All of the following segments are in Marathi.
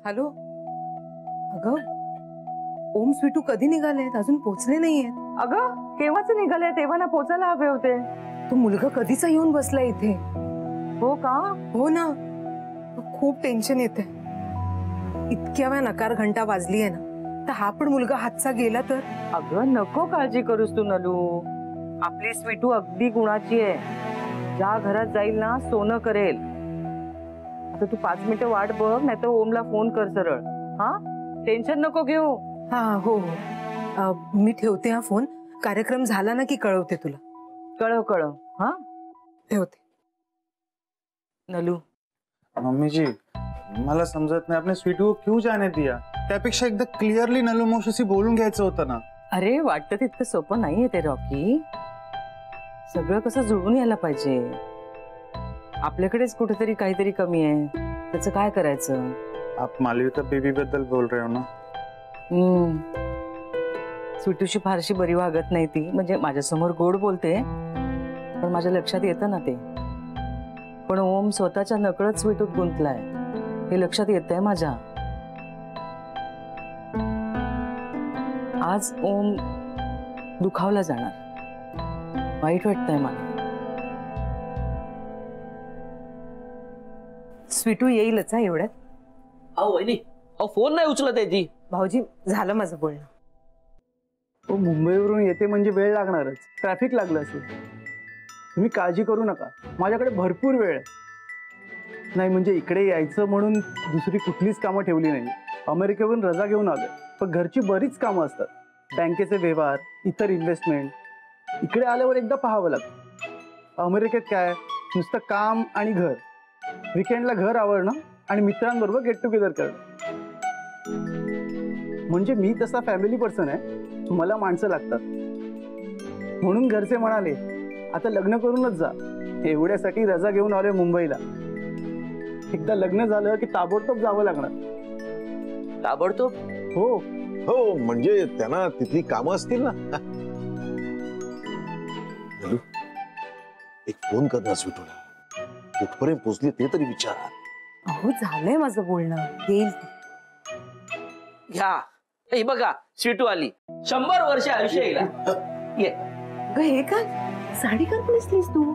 हॅलो अगं ओम स्वीटू कधी निघालेत? अजून पोहोचले नाहीयेत. अगं केव्हाच निघाले? तेव्हा ना पोचायला हवे होते. तो मुलगा कधीचा येऊन बसला इथे. हो का? हो ना, खूप टेन्शन येते. इतक्या वेळा नकार घंटा वाजली आहे ना, तर हा पण मुलगा हातचा गेला तर? अगं नको काळजी करूस तू नलू. आपली स्वीटू अगदी गुणाची आहे. ज्या घरात जाईल ना सोनं करेल. आता तू 5 मिनिटं वाट बघ, नाही तर ओमला फोन कर सरळ. हा टेन्शन नको घेऊ. हा हो हो मी ठेवते हा फोन. कार्यक्रम झाला ना की कळवते तुला. कळव कळव. हा ठेवते. नलू मम्मी जी मला समजत नाही आपने स्वीटू को क्यों जाने दिया? त्यापेक्षा एकदा क्लिअरली नलू मावशीशी बोलून घ्यायचं होतं ना. अरे वाटतं तितकं सोपं नाहीये ते रॉकी. सगळं कसं जुळून यायला पाहिजे. आपल्याकडेच कुठेतरी काहीतरी कमी आहे. त्याचं काय करायचं? आप मालविका बेबी बद्दल बोल रहे हो ना? स्वीटूशी फारशी बरी वागत नाही ती. म्हणजे माझ्यासमोर गोड बोलते, पण माझ्या लक्षात येतं ना ते. पण ओम स्वतःच्या नकळत स्वीटूत गुंतलाय हे लक्षात येतंय माझ्या. आज ओम दुखावला जाणार. वाईट वाटतंय मला. स्वीटू येईलच हा एवढ्यात. अहो वहिनी, अहो फोन नाही उचलत आहे ती. भाऊजी झालं माझं बोलणं. तो मुंबईवरून येते म्हणजे वेळ लागणारच. ट्रॅफिक लागलं असेल. तुम्ही काळजी करू नका, माझ्याकडे भरपूर वेळ आहे. नाही म्हणजे इकडे यायचं म्हणून दुसरी कुठलीच कामं ठेवली नाही. अमेरिकेवरून रजा घेऊन आलोय, पण घरची बरीच कामं असतात. बँकेचे व्यवहार, इतर इन्व्हेस्टमेंट. इकडे आल्यावर एकदा पाहावं लागतं. अमेरिकेत काय नुसतं काम आणि घर. विकेंडला घर आवरणं आणि मित्रांबरोबर गेट टुगेदर करणं. म्हणजे मी तसा फॅमिली पर्सन आहे. मला माणसं लागतात. म्हणून घरचे म्हणाले आता लग्न करूनच जा. एवढ्यासाठी रजा घेऊन आलोय मुंबईला. एकदा लग्न झालं की ताबडतोब जावं लागणार. ताबडतोब? हो हो, म्हणजे त्यांना तिथली कामं असतील ना. एक फोन कर ना स्वीटूला. कुठपर्यंत पोहोचली ते तरी विचारा. अहो झालंय माझं बोलणं. येईल घ्या हे बघा, स्वीटू आली. 100 वर्ष आयुष्य येईल. ये ग. हे काय साडी का नेसलीस तू?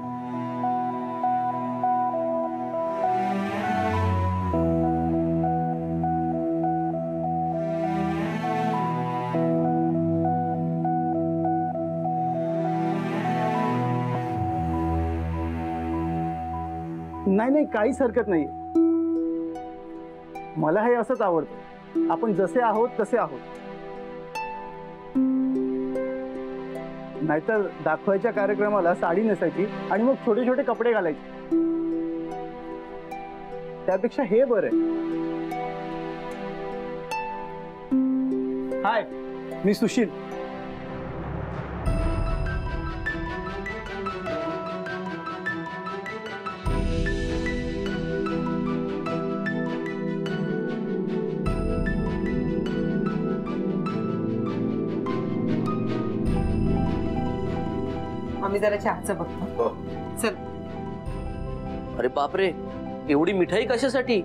नाही नाही काहीच हरकत नाही. मला हे असंच आवडतं. आपण जसे आहोत तसे आहोत. नाहीतर दाखवायच्या कार्यक्रमाला साडी नेसायची आणि मग छोटे छोटे कपडे घालायचे. त्यापेक्षा हे बरं आहे. हाय, मी सुशील. आम्ही जरा चहाचं बघतो. चल. अरे बापरे, एवढी मिठाई कशासाठी?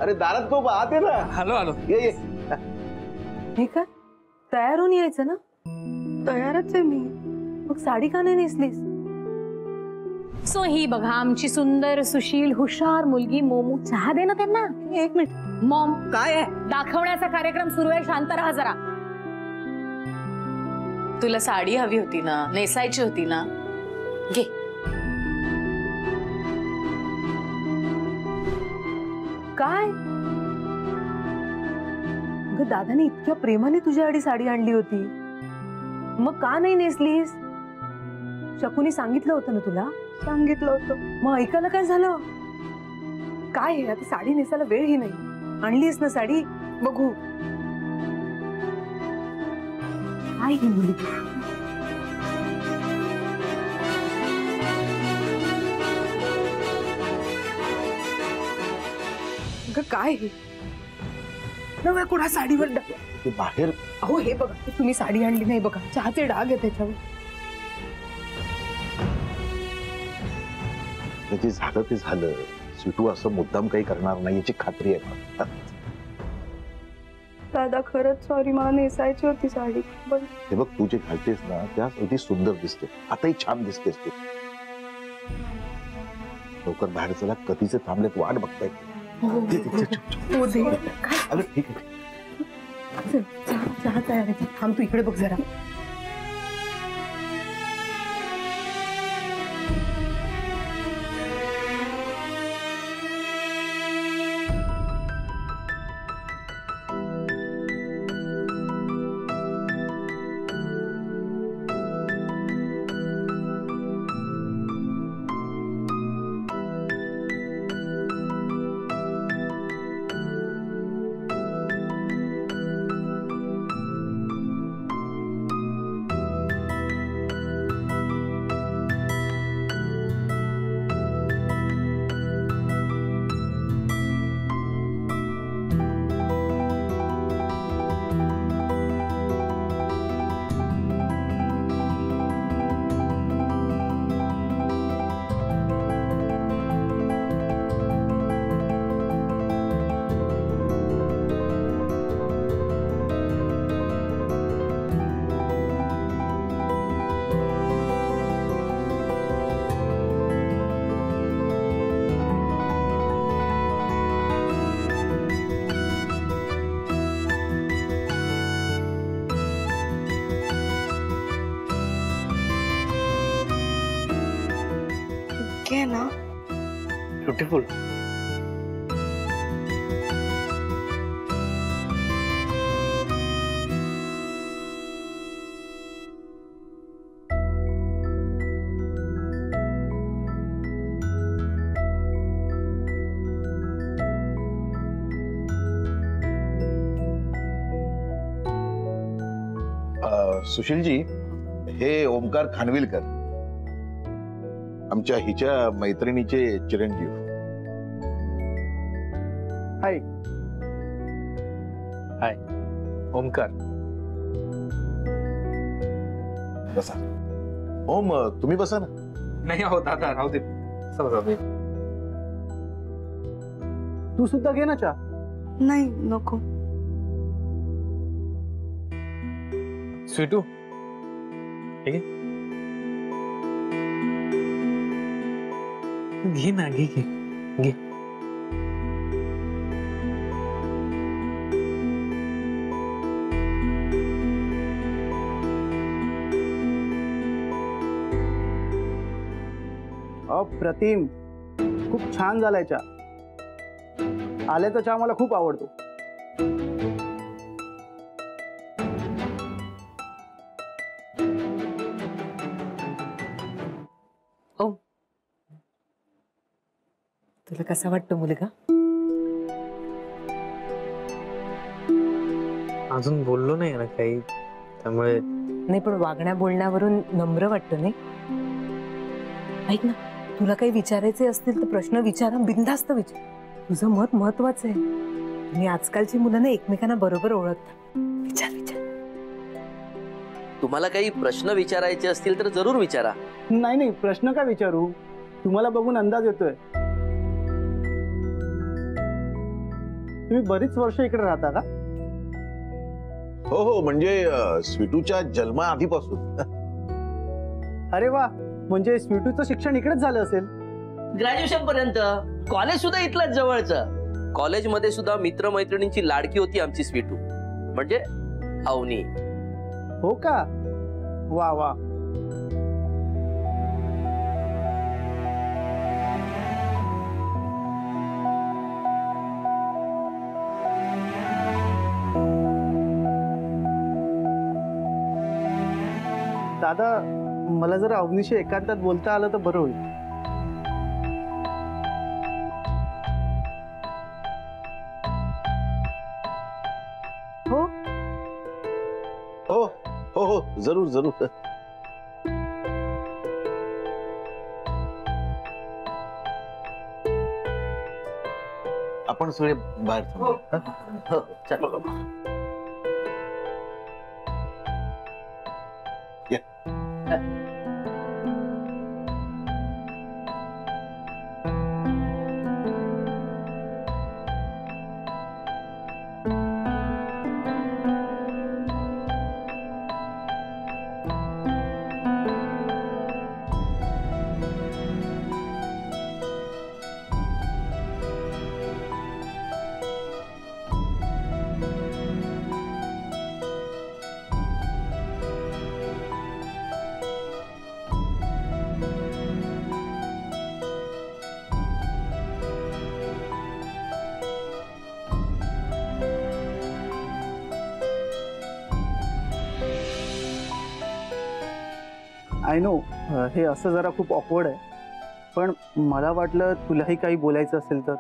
अरे दारात खूप आत आहे ना. हॅलो हॅलो ये ये. हे काय तयार होऊन यायचं ना? तयारच आहे मी. मग साडी का नाही नेसलीस? सो ही बघा आमची सुंदर सुशील हुशार मुलगी मोमू. चहा दे ना त्यांना. 1 मिनिट. मॉम काय आहे? दाखवण्याचा कार्यक्रम सुरू आहे. शांत राहा जरा. तुला साडी हवी होती ना, नेसायची होती ना, घे. काय ग? दादाने इतक्या प्रेमाने तुझ्यासाठी साडी आणली होती, मग का नाही नेसलीस? शकुनी सांगितलं होतं ना तुला? सांगितलं होतं. मग ऐकायला काय झालं? काय आहे आता? साडी नेसायला वेळही नाही. आणलीस ना साडी? बघू. काय ही मुलगी? काय हे? नव्या कोणा साडीवर बाहेर. अहो हे बघा, तुम्ही साडी आणली नाही बघा. चहाचे डाग आहे त्याच्यावर. जे झालं ते झालं. स्वीटू असं मुद्दाम काही करणार नाही याची खात्री आहे मला. दादा खरंच सॉरी, मला नेसायची होती साडी पण हे बघ, तू जे घालतेस ना त्यास अगदी सुंदर दिसते, आताही छान दिसतेस तू. लवकर बाहेर चला, कधीचे थांबलेत वाट बघतायत. अगं ठीक आहे. चहा तयार आहे, थांब तू इकडे बघ जरा. घे ना. ब्युटिफुल. सुशीलजी, हे ओमकार खानविलकर, आमच्या हिच्या मैत्रिणीचे चिरंजीव. हाय. हाय ओमकार. बसा. ओम, तुम्ही बसा ना. नाही आहो दादा, राहू दे. तू सुद्धा घे ना चहा. नाही नको. स्वीटू घे ना, घे घे घे. अप्रतिम, खूप छान झालाय चहा. आल्याचा चहा मला खूप आवडतो. तुला कसा वाटतो मुलगा? अजून बोललो नाही ना काही, त्यामुळे. नाही, पण वागण्या बोलण्यावरून नम्र वाटतो नाही? ऐक ना, तुला काही विचारायचे असतील तर प्रश्न विचारा, बिनधास्त विचार. तुझं मत महत्वाचं आहे. तुम्ही आजकालची मुलं एकमेकांना बरोबर ओळखता. विचार विचार. तुम्हाला काही प्रश्न विचारायचे असतील तर जरूर विचारा. नाही नाही, प्रश्न काय विचारू, तुम्हाला बघून अंदाज येतोय. तुम्ही बरीच वर्ष इकडे राहता का? हो हो, म्हणजे स्वीटूच्या जन्माआधीपासून. अरे वा, म्हणजे स्वीटूचं शिक्षण इकडेच झालं असेल. ग्रॅज्युएशन पर्यंत. कॉलेज सुद्धा इथलंच जवळचं. कॉलेजमध्ये सुद्धा मित्रमैत्रिणींची लाडकी होती आमची स्वीटू, म्हणजे अवनी. हो का? वा वा. दादा, मला जर अवनीशी एकांतात बोलता आलं तर बरं होईल. हो हो हो हो, जरूर जरूर. आपण सगळे बाहेर थांबू. हो, चला. आय नो हे असं जरा खूप ऑकवर्ड आहे, पण मला वाटलं तुलाही काही बोलायचं असेल तर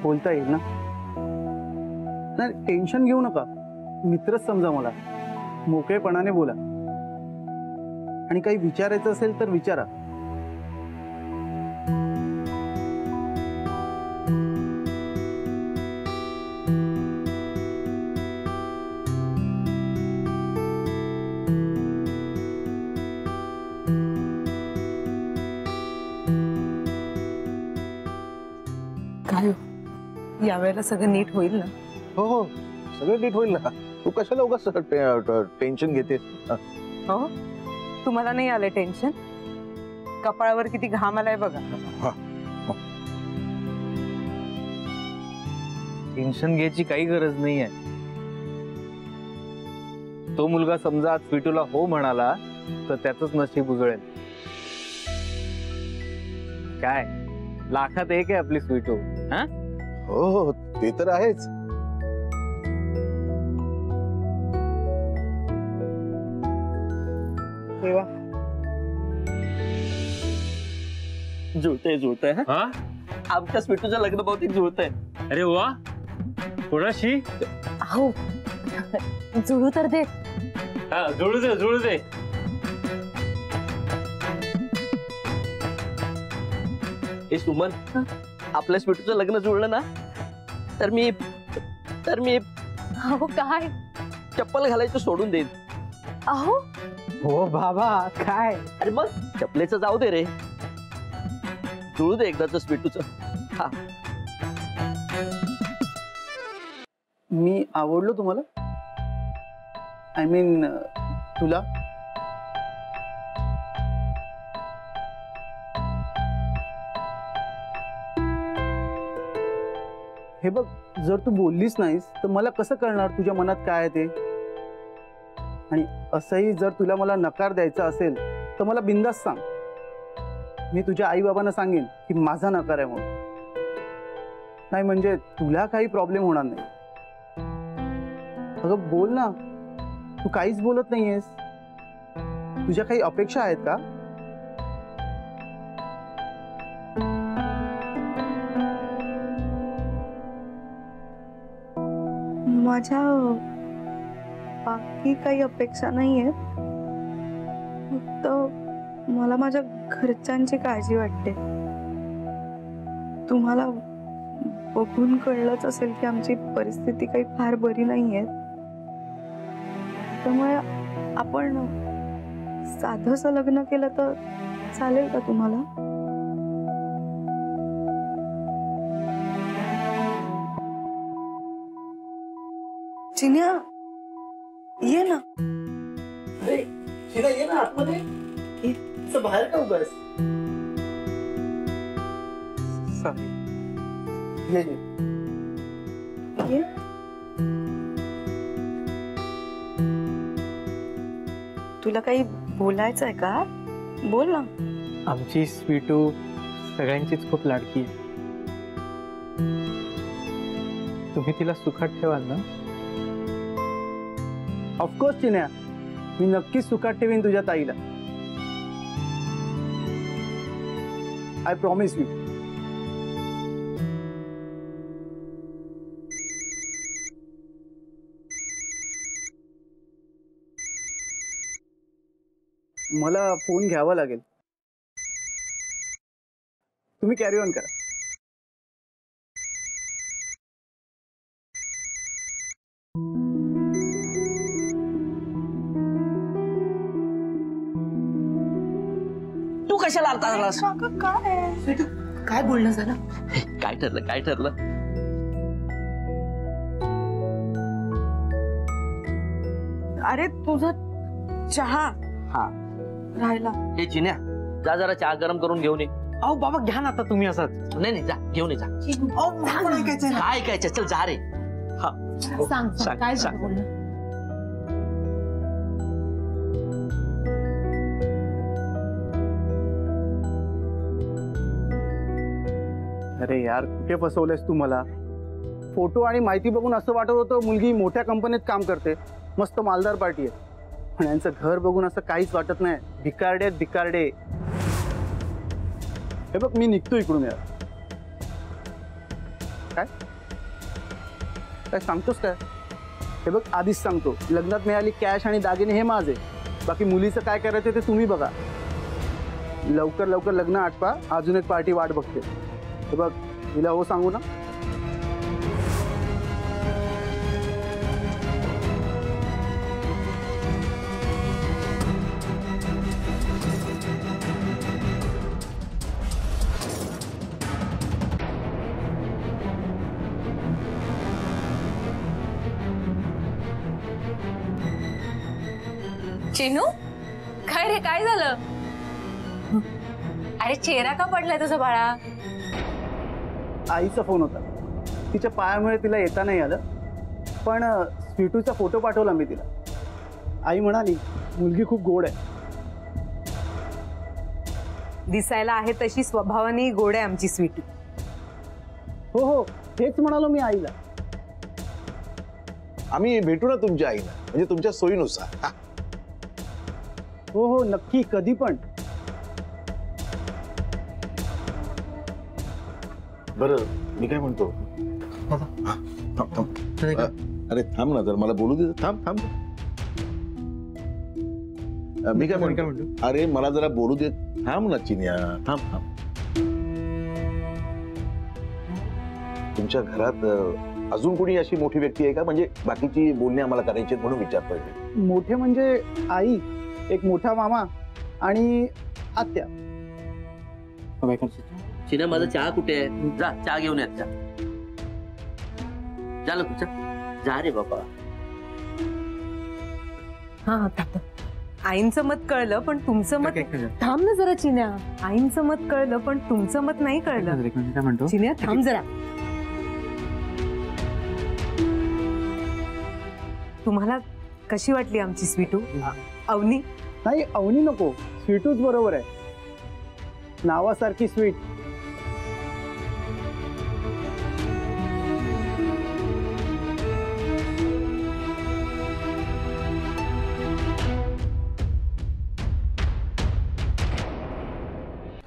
बोलता येईल ना. नाही टेन्शन घेऊ नका, मित्रच समजा मला. मोकळेपणाने बोला आणि काही विचारायचं असेल तर विचारा. काय यावेळेला सगळं नीट होईल ना? हो हो, सगळं नीट होईल ना. तू कशाला उगाच टेन्शन घेतेस? हो, तुम्हाला नाही आलं टेन्शन? कपाळावर किती घाम आलाय बघा. टेन्शन घ्यायची काही गरज नाही आहे. तो मुलगा समजा स्वीटूला हो म्हणाला तर त्याचंच नशीब उजळेल. काय लाखात एक आहे आपली स्वीटू. हा हो हो, ते तर आहेच. जुळतंय जुळतंय. हा? आमच्या स्वीटूचं लग्न बहुतेक जुळतंय. अरे वा, कोणाशी? अहो जुळू तर दे. हा, जुळू दे जुळू दे. हे सुमन, आपल्या स्वीटूचं लग्न जुळलं ना तर मी अहो काय? चप्पल घालायचं सोडून देईन. अहो हो बाबा काय? अरे मग चपलेचं जाऊ दे रे, जुळू दे एकदाच स्वीटूचं. हा, मी आवडलो तुम्हाला? आय मीन तुला? हे बघ, जर तू बोललीस नाहीस तर मला कसं कळणार तुझ्या मनात काय आहे ते? आणि असंही जर तुला मला नकार द्यायचा असेल तर मला बिनधास्त सांग. मी तुझ्या आई बाबांना सांगेन की माझा नकार आहे म्हणून. नाही म्हणजे तुला काही प्रॉब्लेम होणार नाही. अगं बोल ना, तू काहीच बोलत नाहीयेस. तुझ्या काही अपेक्षा आहेत का? माझ्या बाकी काही अपेक्षा नाही आहेत. फक्त मला माझ्या घरच्यांची काळजी वाटते. तुम्हाला बघून कळलंच असेल की आमची परिस्थिती काही फार बरी नाहीये. त्यामुळे आपण साधंसं लग्न केलं तर चालेल का तुम्हाला? चिन्या ये ना. ये ना आतमध्ये. बाहेर का उगाच? ये ये. ये. तुला काही बोलायचं आहे का? बोल ना. आमची स्वीटू सगळ्यांचीच खूप लाडकी आहे. तुम्ही तिला सुखात ठेवाल ना? ऑफकोर्स चिन्या, मी नक्कीच सुखात ठेवीन तुझ्या ताईला. I promise you. मला फोन घ्यावा लागेल. तुम्ही कॅरी ऑन करा. तू कशाला अर्धा झालास? काय बोलणं झालं? काय ठरलं काय ठरलं? अरे तुझा चहा हा राहिला. हे चिन्या, जा जरा चहा गरम करून घेऊन ये. अहो बाबा घ्या ना आता तुम्ही असाच. नाही नाही, जा घेऊन ये जा. काय ऐकायचं? चल जा रे. हा सांग सांग, काय सांग. झालं बोलणं? अरे यार, कुठे फसवलेस तू मला? फोटो आणि माहिती बघून असं वाटत होतं मुलगी मोठ्या कंपनीत काम करते, मस्त मालदार पार्टी आहे. पण यांचं घर बघून असं काहीच वाटत नाही. भिकारडे आहेत, भिकारडे. हे बघ, मी निघतो इकडून यार. काय काय सांगतोस काय? हे बघ, आधीच सांगतो, लग्नात मिळाली कॅश आणि दागिने हे माझे. बाकी मुलीचं काय करायचं ते तुम्ही बघा. लवकर लवकर लग्न आटपा, अजून एक पार्टी वाट बघते. हे बघ, तिला हो सांगू ना. चिनू, काय रे, काय झालं? अरे चेहरा का पडलाय तुझा बाळा? आईचा फोन होता. तिच्या पायामुळे तिला येता नाही आलं, पण स्वीटूचा फोटो पाठवला मी तिला. आई म्हणाली मुलगी खूप गोड आहे. दिसायला आहे तशी स्वभावाने गोड आहे आमची स्वीटू. हो हो, हेच म्हणालो मी आईला. आम्ही भेटू ना तुमच्या आईला, म्हणजे तुमच्या सोयीनुसार. हा. हो हो, नक्की, कधी पण. बरं, मी काय म्हणतो, अरे थांब ना, जर मला बोलू दे. थांब थांब. मी काय म्हणतो, अरे मला जरा बोलू दे. थांब ना चिन्या, थांब थांब. तुमच्या घरात अजून कोणी अशी मोठी व्यक्ती आहे का, म्हणजे बाकीची बोलणी आम्हाला करायची म्हणून विचारतोय. मोठे म्हणजे आई, एक मोठा मामा आणि आत्या. चिन्या, माझा चहा कुठे आहे? जा चहा घेऊन येत जा. झालं तुझं? जा रे बाबा. हा, आईंचं मत कळलं, पण तुमचं मत. थांब ना जरा चिन्या. आईंचं मत कळलं, पण तुमचं मत नाही कळलं. चिन्या, थांब जरा. तुम्हाला कशी वाटली आमची स्वीटू? अवनी? नाही, अवनी नको, स्वीटूच बरोबर आहे. नावासारखी स्वीट.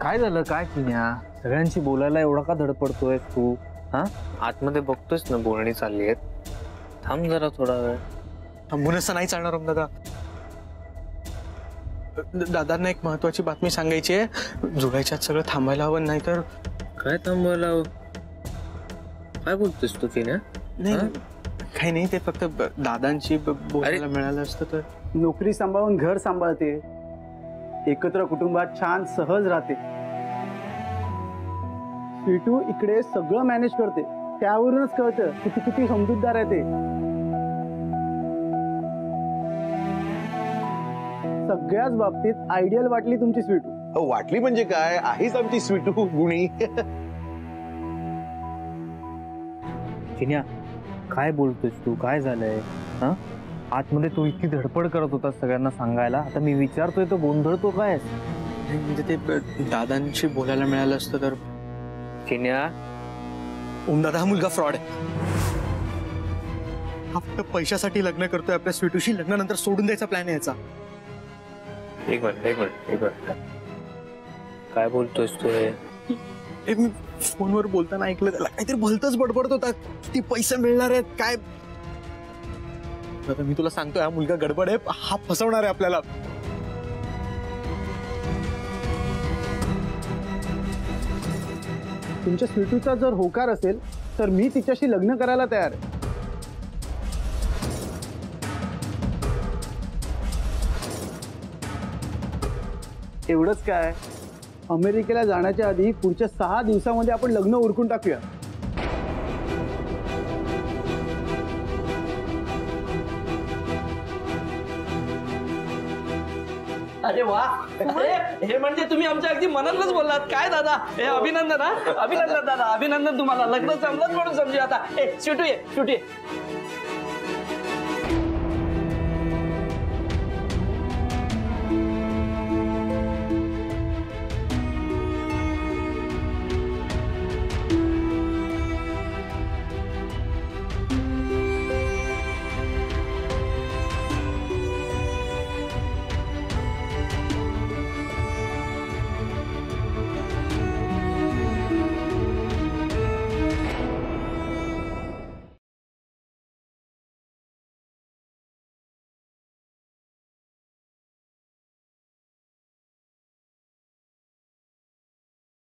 काय झालं, काय चिन्या? सगळ्यांशी बोलायला एवढा का धडपडतोय तू? हा, आतमध्ये बघतोयस ना बोलणी चालली आहेत. थांब जरा थोडा वेळ. थांबून असं नाही चालणार दादा. दादांना एक महत्वाची बातमी सांगायची आहे. जुळायच्यात सगळं थांबायला हवं, नाही तर. काय थांबवायला हवं? काय बोलतोस तू चिन्या? नाही, काही नाही, ते फक्त दादांची बोलायला मिळालं असतं तर. नोकरी सांभाळून घर सांभाळते, एकत्र कुटुंबात छान सहज राहते. स्वीटू इकडे सगळं मॅनेज करते, त्यावरूनच कळतं किती किती समजूतदार आहे ते. सगळ्याच बाबतीत आयडियल वाटली तुमची स्वीटू. वाटली म्हणजे काय, आहेच आमची स्वीटू गुणी. चिन्या, काय बोलतोयस तू? काय झालंय? हा, आतमध्ये तू इतकी धडपड करत होता सगळ्यांना सांगायला, आता मी विचारतोय तो गोंधळतो काय? म्हणजे ते दादांशी बोलायला मिळालं असतं तर. चिन्या, दादा हा मुलगा फ्रॉड आहे. हा फक्त पैशासाठी लग्न करतोय आपल्या स्वीटूशी. लग्नानंतर सोडून द्यायचा प्लॅन आहे याचा. एक मिनिट. काय बोलतोयस तू? मी फोनवर बोलताना ऐकलं, त्याला काहीतरी भलतच बडबडत होता. किती पैसे मिळणार आहेत काय. आता मी तुला सांगतोय, हा मुलगा गडबड आहे, हा फसवणार आहे आपल्याला. तुमच्या स्वीटूचा जर होकार असेल तर मी तिच्याशी लग्न करायला तयार आहे. एवढंच काय, अमेरिकेला जाण्याच्या आधी पुढच्या 6 दिवसामध्ये आपण लग्न उरकून टाकूया. अरे वा, हे म्हणजे तुम्ही आमच्या अगदी मनातलंच बोललात. काय दादा, हे अभिनंदन. हा, अभिनंदन दादा, अभिनंदन तुम्हाला. लग्न जमलंच म्हणून समजूया आता. स्वीटू ये.